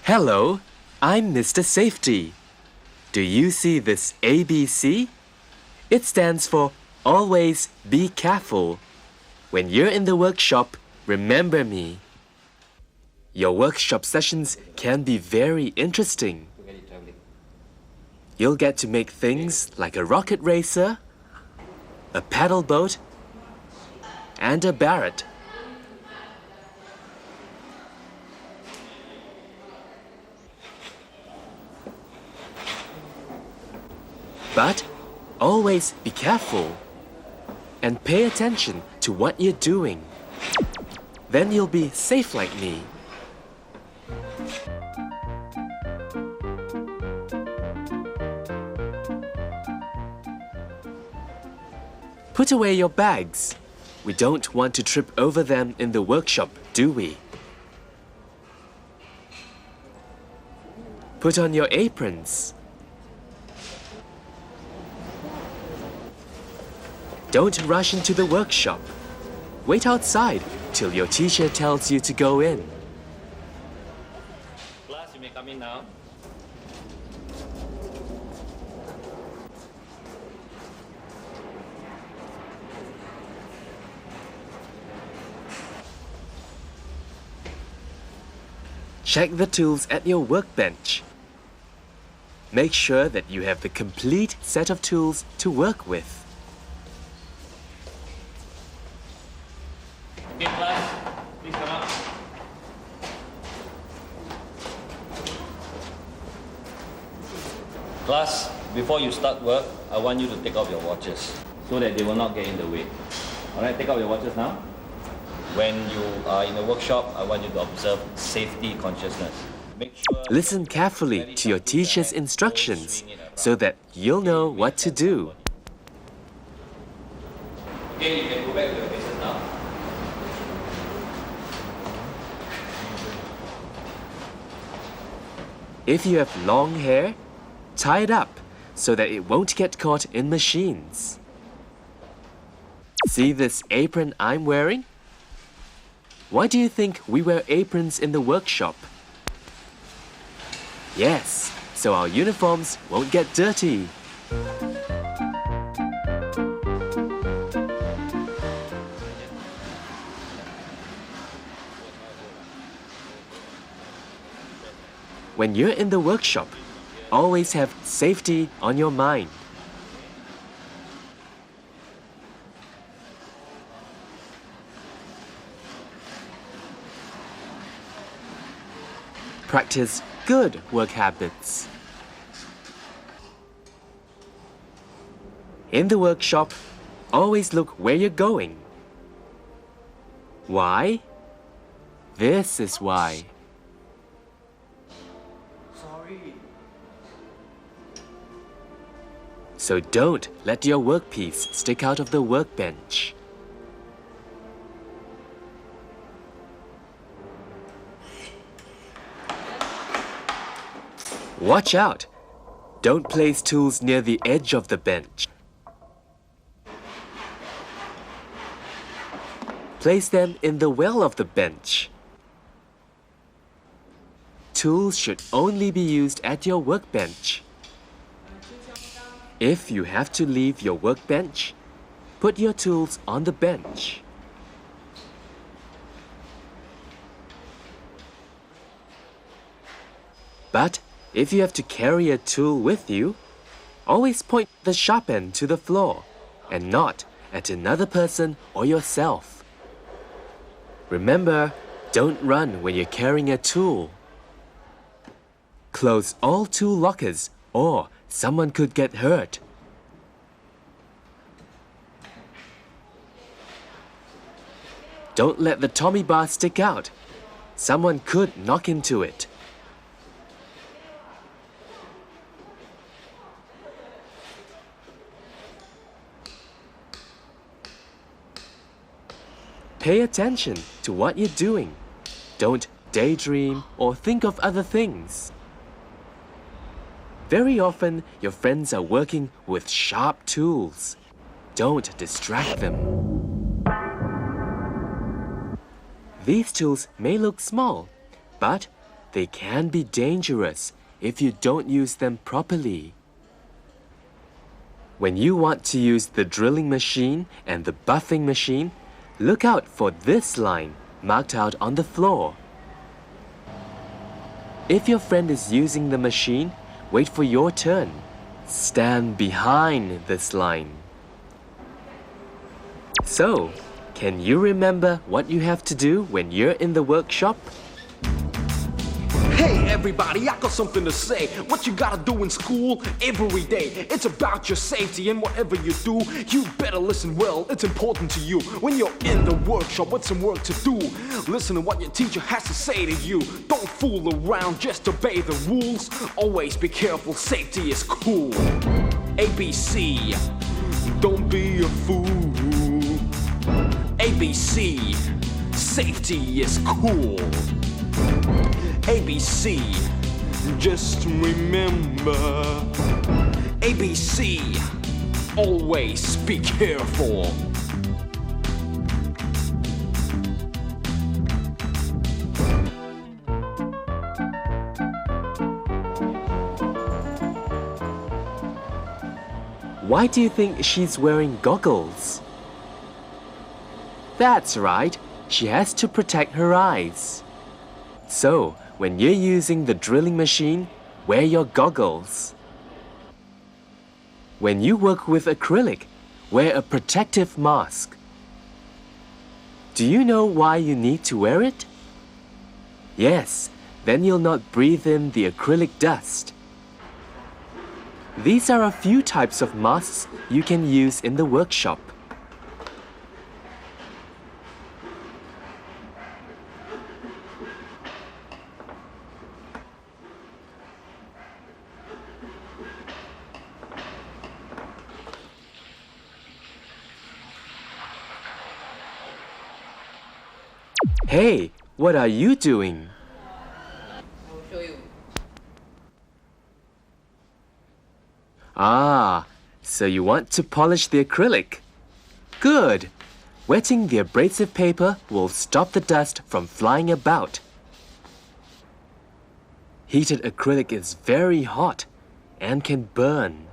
Hello, I'm Mr. Safety. Do you see this ABC? It stands for Always Be Careful. When you're in the workshop, remember me. Your workshop sessions can be very interesting. You'll get to make things like a rocket racer, a paddle boat, and a barrette. But always be careful and pay attention to what you're doing. Then you'll be safe like me. Put away your bags. We don't want to trip over them in the workshop, do we? Put on your aprons. Don't rush into the workshop. Wait outside till your teacher tells you to go in. Class, you may come in now. Check the tools at your workbench. Make sure that you have the complete set of tools to work with. Okay, class, please come up. Class, before you start work, I want you to take off your watches so that they will not get in the way. Alright, take off your watches now. When you are in the workshop, I want you to observe safety consciousness. Make sure Listen carefully to your teacher's instructions so that you'll know what to do. Okay, you can go back to your places now. If you have long hair, tie it up so that it won't get caught in machines. See this apron I'm wearing? Why do you think we wear aprons in the workshop? Yes, so our uniforms won't get dirty. When you're in the workshop, always have safety on your mind. Practice good work habits. In the workshop, always look where you're going. Why? This is why. So don't let your workpiece stick out of the workbench. Watch out! Don't place tools near the edge of the bench. Place them in the well of the bench. Tools should only be used at your workbench. If you have to leave your workbench, put your tools on the bench. But if you have to carry a tool with you, Always point the sharp end to the floor and not at another person or yourself. Remember, don't run when you're carrying a tool. Close all tool lockers or someone could get hurt. Don't let the Tommy bar stick out. Someone could knock into it. Pay attention to what you're doing. Don't daydream or think of other things. Very often, your friends are working with sharp tools. Don't distract them. These tools may look small, but they can be dangerous if you don't use them properly. When you want to use the drilling machine and the buffing machine, look out for this line marked out on the floor. If your friend is using the machine, wait for your turn. Stand behind this line. So, can you remember what you have to do when you're in the workshop? Hey everybody, I got something to say. What you gotta do in school every day, it's about your safety, and whatever you do, you better listen well. It's important to you. When you're in the workshop with some work to do, listen to what your teacher has to say to you. Don't fool around, just obey the rules. Always be careful, safety is cool. ABC, don't be a fool. ABC, safety is cool. ABC, just remember. ABC, always be careful. Why do you think she's wearing goggles? That's right, she has to protect her eyes. So, when you're using the drilling machine, wear your goggles. When you work with acrylic, wear a protective mask. Do you know why you need to wear it? Yes, then you'll not breathe in the acrylic dust. These are a few types of masks you can use in the workshop. Hey, what are you doing? I'll show you. Ah, so you want to polish the acrylic. Good. Wetting the abrasive paper will stop the dust from flying about. Heated acrylic is very hot and can burn.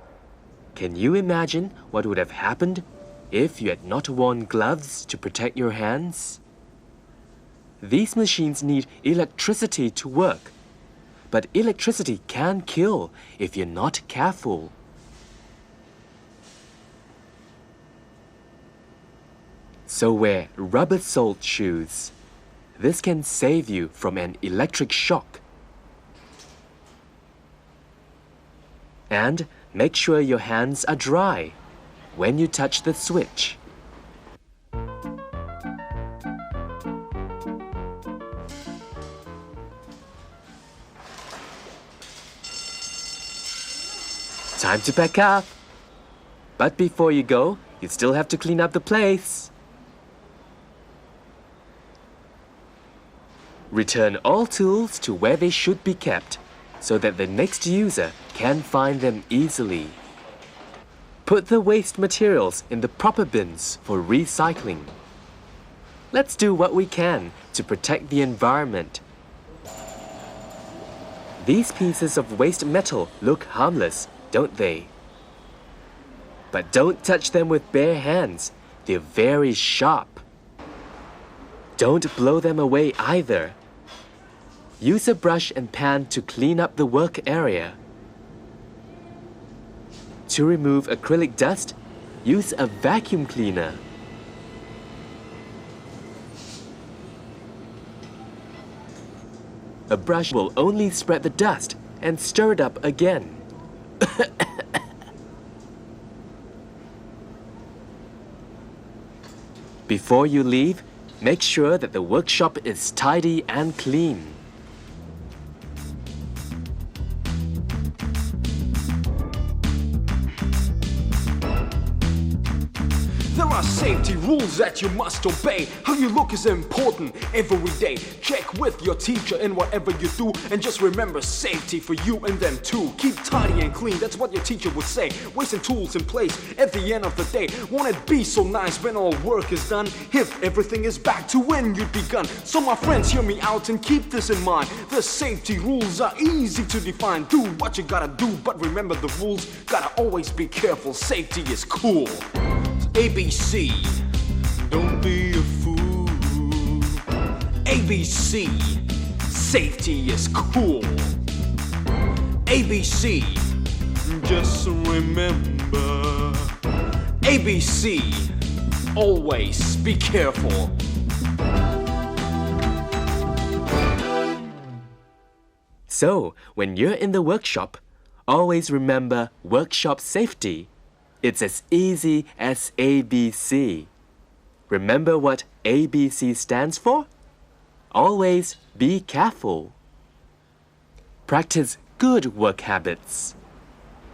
Can you imagine what would have happened if you had not worn gloves to protect your hands? These machines need electricity to work, but electricity can kill if you're not careful. So wear rubber-soled shoes. This can save you from an electric shock. And make sure your hands are dry when you touch the switch. Time to pack up. But before you go, you still have to clean up the place. Return all tools to where they should be kept, so that the next user can find them easily. Put the waste materials in the proper bins for recycling. Let's do what we can to protect the environment. These pieces of waste metal look harmless, don't they? But don't touch them with bare hands. They're very sharp. Don't blow them away either. Use a brush and pan to clean up the work area. To remove acrylic dust, use a vacuum cleaner. A brush will only spread the dust and stir it up again. Before you leave, make sure that the workshop is tidy and clean. There are safety rules that you must obey. How you look is important every day. Check with your teacher in whatever you do, and just remember safety for you and them too. Keep tidy and clean, that's what your teacher would say. Wasting tools in place at the end of the day. Won't it be so nice when all work is done? If everything is back to when you'd begun. So my friends, hear me out and keep this in mind. The safety rules are easy to define. Do what you gotta do, but remember the rules. Gotta always be careful, safety is cool. ABC, don't be a fool. ABC, safety is cool. ABC, just remember. ABC, always be careful. So, when you're in the workshop, always remember workshop safety. It's as easy as ABC. Remember what ABC stands for? Always be careful. Practice good work habits.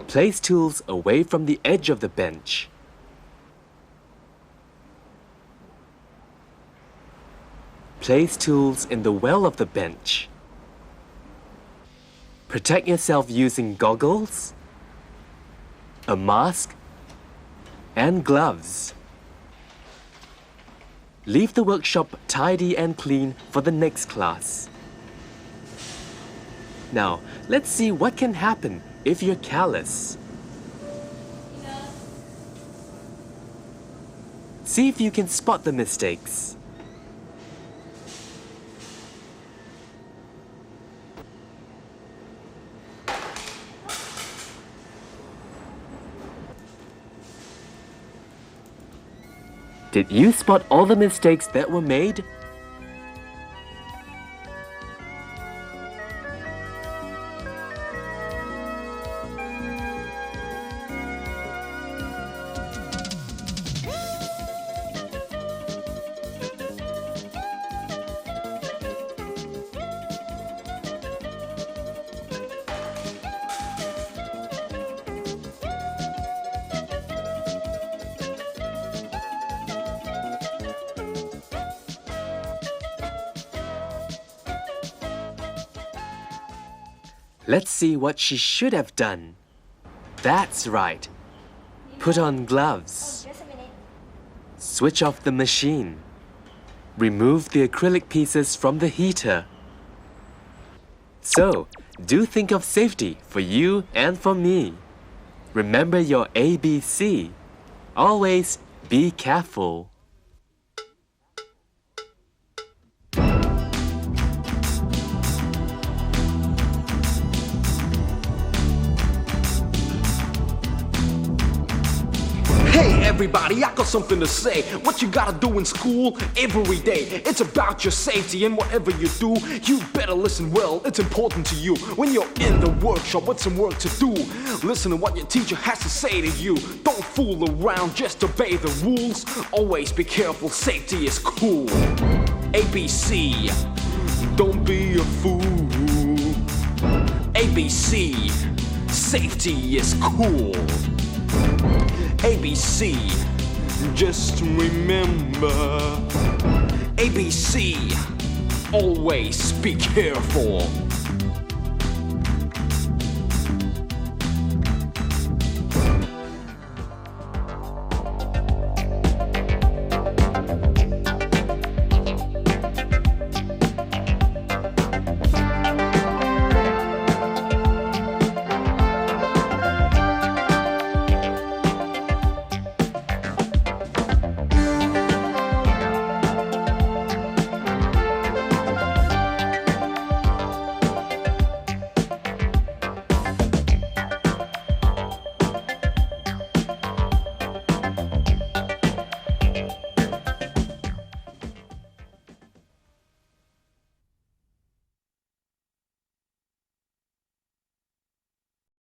Place tools away from the edge of the bench. Place tools in the well of the bench. Protect yourself using goggles, a mask, and gloves. Leave the workshop tidy and clean for the next class. Now, let's see what can happen if you're careless. See if you can spot the mistakes. Did you spot all the mistakes that were made? Let's see what she should have done. That's right. Put on gloves. Switch off the machine. Remove the acrylic pieces from the heater. So, do think of safety for you and for me. Remember your ABC. Always be careful. Hey everybody, I got something to say. What you gotta do in school every day, it's about your safety, and whatever you do, you better listen well. It's important to you when you're in the workshop with some work to do. Listen to what your teacher has to say to you. Don't fool around, just obey the rules. Always be careful, safety is cool. ABC, don't be a fool. ABC, safety is cool. ABC, just remember. ABC, always be careful.